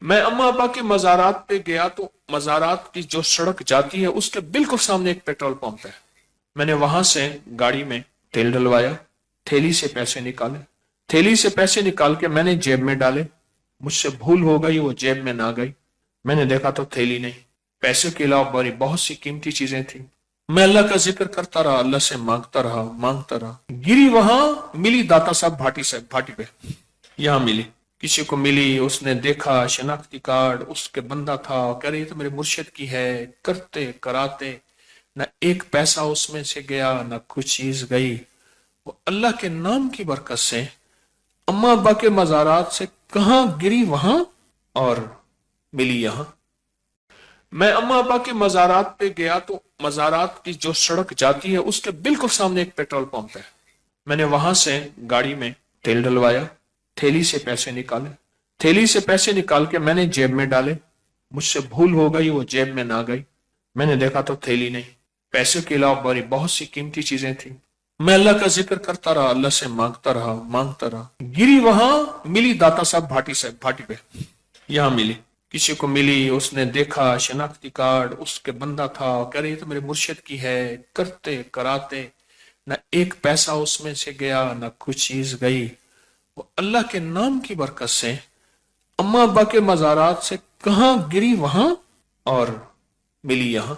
میں اما ابا کے مزارات پہ گیا تو مزارات کی جو سڑک جاتی ہے اس کے بالکل سامنے ایک پیٹرول پمپ ہے. میں نے وہاں سے گاڑی میں تیل ڈلوایا، تھیلی سے پیسے نکالے، تھیلی سے پیسے نکال کے میں نے جیب میں ڈالے. مجھ سے بھول ہو گئی، وہ جیب میں نہ گئی. میں نے دیکھا تو تھیلی نہیں، پیسے کے علاوہ بہت سی قیمتی چیزیں تھیں. میں اللہ کا ذکر کرتا رہا، اللہ سے مانگتا رہا. گری وہاں، ملی داتا صاحب بھاٹی پہ. یہاں ملی، کسی کو ملی، اس نے دیکھا شناختی کارڈ، اس کے بندہ تھا، کہہ رہی تو میرے مرشد کی ہے. کرتے کراتے نہ ایک پیسہ اس میں سے گیا، نہ کچھ چیز گئی. وہ اللہ کے نام کی برکت سے اما ابا کے مزارات سے کہاں گری وہاں اور ملی یہاں. میں اما ابا کے مزارات پہ گیا تو مزارات کی جو سڑک جاتی ہے اس کے بالکل سامنے ایک پیٹرول پمپ ہے. میں نے وہاں سے گاڑی میں تیل ڈلوایا، تھیلی سے پیسے نکالے، تھیلی سے پیسے نکال کے میں نے جیب میں ڈالے. مجھ سے بھول ہو گئی، وہ جیب میں نہ گئی. میں نے دیکھا تو تھیلی نہیں، پیسے کے علاوہ بہت سی قیمتی چیزیں تھیں. میں اللہ کا ذکر کرتا رہا، اللہ سے مانگتا رہا. گری وہاں، ملی داتا صاحب بھاٹی پہ. یہاں ملی، کسی کو ملی، اس نے دیکھا شناختی کارڈ، اس کے بندہ تھا، کہہ رہی تو میرے مرشد کی ہے. کرتے کراتے نہ ایک پیسہ اس میں سے گیا، نہ کچھ چیز گئی. وہ اللہ کے نام کی برکت سے اما ابا کے مزارات سے کہاں گری وہاں اور ملی یہاں.